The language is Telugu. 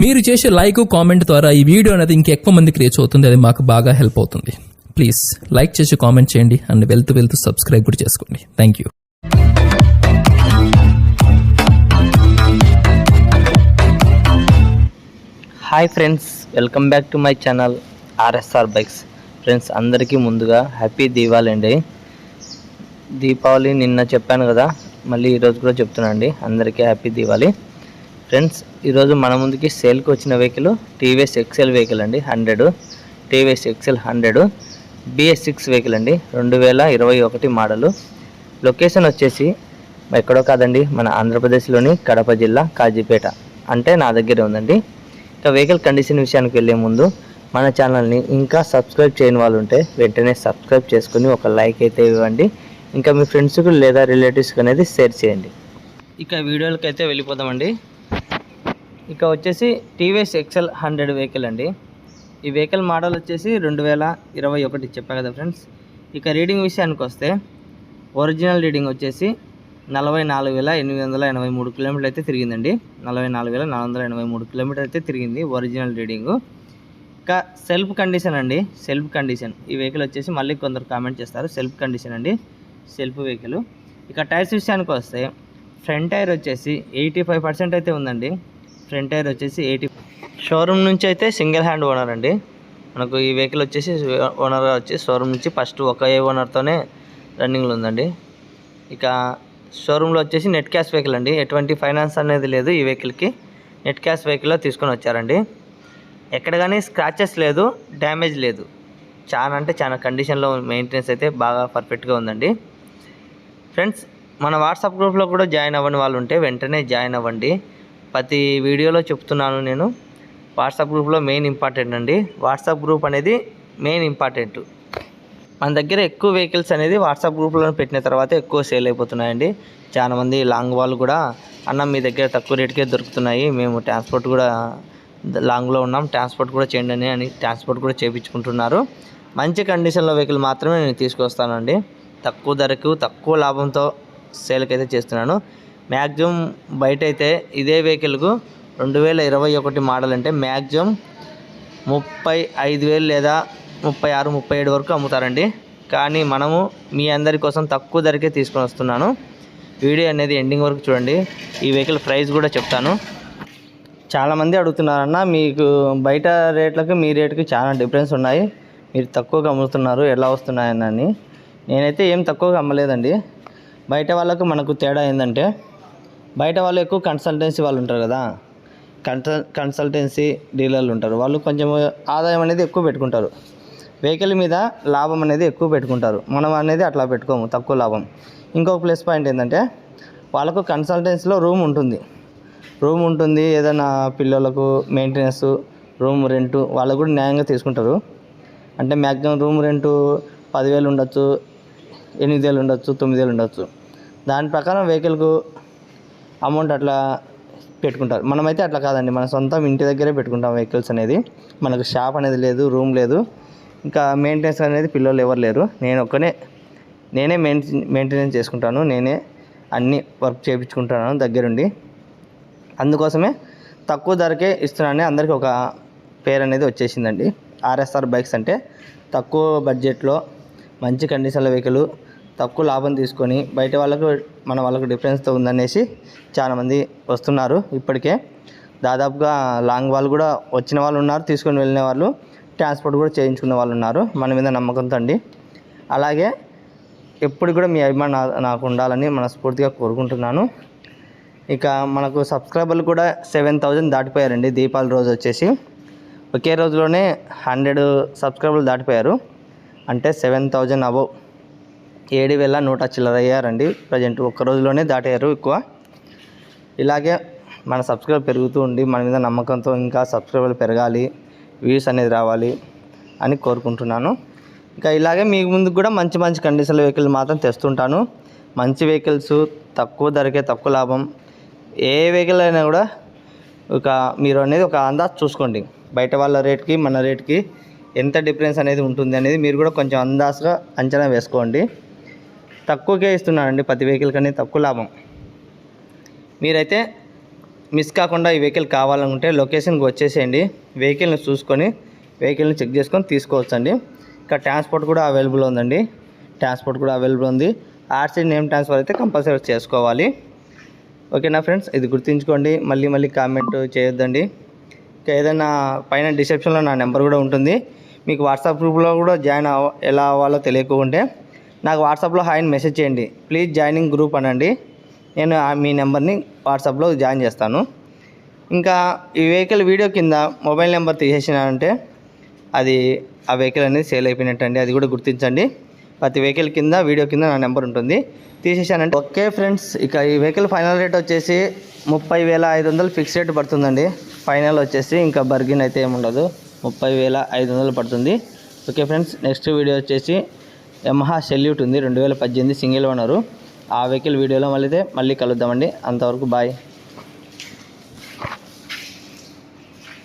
మీరు చేసే లైక్ కామెంట్ ద్వారా ఈ వీడియో అనేది ఇంకెక్కువ మందికి రీచ్ అవుతుంది. అది మాకు బాగా హెల్ప్ అవుతుంది. ప్లీజ్ లైక్ చేసి కామెంట్ చేయండి అండ్ వెళ్తూ సబ్స్క్రైబ్ కూడా చేసుకోండి. Thank you. Hi friends, welcome back to my channel RSR bikes. Friends, అందరికీ ముందుగా హ్యాపీ దీపావళి అండి. దీపావళి నిన్న చెప్పాను కదా, మళ్ళీ ఈరోజు కూడా చెప్తున్నాను అండి, అందరికీ హ్యాపీ దీపావళి. ఫ్రెండ్స్, ఈరోజు మన ముందుకి సేల్కి వచ్చిన వెహికల్ టీవీఎస్ ఎక్సెల్ వెహికల్ అండి. 100 టీవీఎస్ ఎక్సెల్ 100 BS6 వెహికల్ అండి. 2021 మోడలు. లొకేషన్ వచ్చేసి ఎక్కడో కాదండి, మన ఆంధ్రప్రదేశ్లోని కడప జిల్లా కాజీపేట, అంటే నా దగ్గరే ఉందండి. ఇక వెహికల్ కండిషన్ విషయానికి వెళ్ళే ముందు మన ఛానల్ని ఇంకా సబ్స్క్రైబ్ చేయని వాళ్ళు ఉంటే వెంటనే సబ్స్క్రైబ్ చేసుకుని ఒక లైక్ అయితే ఇవ్వండి. ఇంకా మీ ఫ్రెండ్స్కి లేదా రిలేటివ్స్కి అనేది షేర్ చేయండి. ఇక వీడియోలకి అయితే వెళ్ళిపోదామండి. ఇక వచ్చేసి టీవీఎస్ ఎక్సెల్ 100 వెహికల్ అండి. ఈ వెహికల్ మోడల్ వచ్చేసి 2021 చెప్పా కదా ఫ్రెండ్స్. ఇక రీడింగ్ విషయానికి వస్తే ఒరిజినల్ రీడింగ్ వచ్చేసి 44,883 కిలోమీటర్లు అయితే తిరిగిందండి. 44,483 కిలోమీటర్లు అయితే తిరిగింది ఒరిజినల్ రీడింగు. ఇక సెల్ఫ్ కండిషన్ అండి. సెల్ఫ్ కండిషన్ ఈ వెహికల్ వచ్చేసి మళ్ళీ కొందరు కామెంట్ చేస్తారు, సెల్ఫ్ కండిషన్ అండి, సెల్ఫ్ వెహికల్. ఇక టైర్స్ విషయానికి వస్తే ఫ్రంట్ టైర్ వచ్చేసి 85% అయితే ఉందండి. ఫ్రంట్ టైర్ వచ్చేసి 80. షోరూమ్ నుంచి అయితే సింగిల్ హ్యాండ్ ఓనర్ అండి. మనకు ఈ వెహికల్ వచ్చేసి ఓనర్గా వచ్చి షోరూమ్ నుంచి ఫస్ట్ ఒక ఓనర్తోనే రన్నింగ్లో ఉందండి. ఇక షోరూంలో వచ్చేసి నెట్ క్యాష్ వెహికల్ అండి. ఎటువంటి ఫైనాన్స్ అనేది లేదు ఈ వెహికల్కి. నెట్ క్యాష్ వెహికల్లో తీసుకొని వచ్చారండి. ఎక్కడ కానీ స్క్రాచెస్ లేదు, డ్యామేజ్ లేదు. చాలా కండిషన్లో మెయింటెనెన్స్ అయితే బాగా పర్ఫెక్ట్గా ఉందండి. ఫ్రెండ్స్, మన వాట్సాప్ గ్రూప్లో కూడా జాయిన్ అవ్వని వాళ్ళు ఉంటే వెంటనే జాయిన్ అవ్వండి. ప్రతి వీడియోలో చెప్తున్నాను నేను, వాట్సాప్ గ్రూప్లో మెయిన్ ఇంపార్టెంట్ అండి. వాట్సాప్ గ్రూప్ అనేది మెయిన్ ఇంపార్టెంట్. మన దగ్గర ఎక్కువ వెహికల్స్ అనేది వాట్సాప్ గ్రూప్లో పెట్టిన తర్వాత ఎక్కువ సేల్ అయిపోతున్నాయండి. చాలామంది లాంగ్ వాళ్ళు కూడా, అన్న మీ దగ్గర తక్కువ రేటుకే దొరుకుతున్నాయి, మేము ట్రాన్స్పోర్ట్ కూడా లాంగ్లో ఉన్నాం, ట్రాన్స్పోర్ట్ కూడా చేయండి అని ట్రాన్స్పోర్ట్ కూడా చేయించుకుంటున్నారు. మంచి కండిషన్లో వెహికల్ మాత్రమే నేను తీసుకొస్తానండి. తక్కువ ధరకు తక్కువ లాభంతో సేల్కి అయితే చేస్తున్నాను. మ్యాక్సిమం బయట అయితే ఇదే వెహికల్కు 2021 మోడల్ అంటే మ్యాక్సిమం 35,000 లేదా 36, 37 వరకు అమ్ముతారండి. కానీ మనము మీ అందరి కోసం తక్కువ ధరకే తీసుకొని వస్తున్నాను. వీడియో అనేది ఎండింగ్ వరకు చూడండి. ఈ వెహికల్ ప్రైస్ కూడా చెప్తాను. చాలామంది అడుగుతున్నారన్న, మీకు బయట రేట్లకు మీ రేటుకి చాలా డిఫరెన్స్ ఉన్నాయి, మీరు తక్కువగా అమ్ముతున్నారు, ఎలా వస్తున్నాయని. నేనైతే ఏం తక్కువగా అమ్మలేదండి. బయట వాళ్ళకు మనకు తేడా ఏంటంటే, బయట వాళ్ళు ఎక్కువ కన్సల్టెన్సీ వాళ్ళు ఉంటారు కదా, కన్సల్టెన్సీ డీలర్లు ఉంటారు, వాళ్ళు కొంచెం ఆదాయం అనేది ఎక్కువ పెట్టుకుంటారు, వెహికల్ మీద లాభం అనేది ఎక్కువ పెట్టుకుంటారు. మనం అనేది అట్లా పెట్టుకోము, తక్కువ లాభం. ఇంకొక ప్లస్ పాయింట్ ఏంటంటే, వాళ్ళకు కన్సల్టెన్సీలో రూమ్ ఉంటుంది, ఏదైనా పిల్లలకు మెయింటెనెన్స్, రూమ్ రెంటు వాళ్ళు కూడా న్యాయంగా తీసుకుంటారు. అంటే మ్యాక్సిమం రూమ్ రెంటు 10,000 ఉండొచ్చు, 8,000 ఉండొచ్చు, 9,000 ఉండొచ్చు. దాని ప్రకారం వెహికల్కు అమౌంట్ అట్లా పెట్టుకుంటారు. మనమైతే అట్లా కాదండి, మన సొంతం ఇంటి దగ్గరే పెట్టుకుంటాం వెహికల్స్ అనేది. మనకు షాప్ అనేది లేదు, రూమ్ లేదు, ఇంకా మెయింటెనెన్స్ అనేది పిల్లలు ఎవరు లేరు. నేనే మెయింటెనెన్స్ చేసుకుంటాను, నేనే అన్ని వర్క్ చేయించుకుంటాను దగ్గరుండి. అందుకోసమే తక్కువ ధరకే ఇస్తున్నాను. అందరికీ ఒక పేరు అనేది వచ్చేసిందండి. ఆర్ఎస్ఆర్ బైక్స్ అంటే తక్కువ బడ్జెట్లో మంచి కండిషన్ల వెహికల్, తక్కువ లాభం తీసుకొని బయట వాళ్ళకు మన వాళ్ళకు డిఫరెన్స్తో ఉందనేసి చాలామంది వస్తున్నారు. ఇప్పటికే దాదాపుగా లాంగ్ వాళ్ళు కూడా వచ్చిన వాళ్ళు ఉన్నారు, తీసుకొని వెళ్ళిన వాళ్ళు, ట్రాన్స్పోర్ట్ కూడా చేయించుకున్న వాళ్ళు ఉన్నారు. మన మీద నమ్మకంతో అండి. అలాగే ఎప్పుడు కూడా మీ అభిమానం నాకు ఉండాలని మనస్ఫూర్తిగా కోరుకుంటున్నాను. ఇక మనకు సబ్స్క్రైబర్లు కూడా 7,000 దాటిపోయారండి. దీపావళి రోజు వచ్చేసి ఒకే రోజులోనే 100 సబ్స్క్రైబర్లు దాటిపోయారు. అంటే 7,000 అబవ్, 7,100 చిల్లర అయ్యారండి. ప్రజెంట్ ఒక్క రోజులోనే దాటారు ఎక్కువ. ఇలాగే మన సబ్స్క్రైబర్ పెరుగుతూ ఉండి మన మీద నమ్మకంతో ఇంకా సబ్స్క్రైబర్లు పెరగాలి, వ్యూస్ అనేది రావాలి అని కోరుకుంటున్నాను. ఇంకా ఇలాగే మీ ముందుకు కూడా మంచి కండిషన్ల వెహికల్ మాత్రం తెస్తుంటాను. మంచి వెహికల్స్, తక్కువ ధరకే తక్కువ లాభం. ఏ వెహికల్ అయినా కూడా మీరు అనేది ఒక అందాజు చూసుకోండి. బయట వాళ్ళ రేట్కి మన రేట్కి ఎంత డిఫరెన్స్ అనేది ఉంటుంది అనేది మీరు కూడా కొంచెం అందాజుగా అంచనా వేసుకోండి. తక్కువకే ఇస్తున్నానండి, ప్రతి వెహికల్ కన్నా తక్కువ లాభం. మీరైతే మిస్ కాకుండా ఈ వెహికల్ కావాలనుకుంటే లొకేషన్కి వచ్చేసేయండి. వెహికల్ని చూసుకొని వెహికల్ని చెక్ చేసుకొని తీసుకోవచ్చండి. ఇక్కడ ట్రాన్స్పోర్ట్ కూడా అవైలబుల్ ఉందండి. ఆర్సీ నేమ్ ట్రాన్స్ఫర్ అయితే కంపల్సరీ చేసుకోవాలి. ఓకేనా ఫ్రెండ్స్, ఇది గుర్తుంచుకోండి. మళ్ళీ కామెంట్ చేయొద్దండి. ఇంకా ఏదైనా పైన డిస్క్రిప్షన్లో నా నెంబర్ కూడా ఉంటుంది. మీకు వాట్సాప్ గ్రూప్లో కూడా జాయిన్ ఎలా అవ్వాలో తెలియకుంటే నాకు వాట్సాప్లో హాయ్ అని మెసేజ్ చేయండి. ప్లీజ్ జాయినింగ్ గ్రూప్ అనండి. నేను మీ నెంబర్ని వాట్సాప్లో జాయిన్ చేస్తాను. ఇంకా ఈ వెహికల్ వీడియో కింద మొబైల్ నెంబర్ తీసేసినానంటే అది ఆ వెహికల్ అనేది సేల్ అయిపోయినట్టండి. అది కూడా గుర్తించండి. ప్రతి వెహికల్ కింద వీడియో కింద నా నెంబర్ ఉంటుంది. తీసేసానంటే ఓకే ఫ్రెండ్స్, ఇక ఈ వెహికల్ ఫైనల్ రేట్ వచ్చేసి 30,500 ఫిక్స్ రేట్ పడుతుందండి. ఫైనల్ వచ్చేసి ఇంకా బర్గిన్ అయితే ఏముండదు, 30,500 పడుతుంది. ఓకే ఫ్రెండ్స్, నెక్స్ట్ వీడియో వచ్చేసి యమహా సెల్యూట్ ఉంది 2018 సింగిల్ ఓనరు. ఆ వెహికల్ వీడియోలో మళ్ళీ కలుద్దామండి. అంతవరకు బాయ్.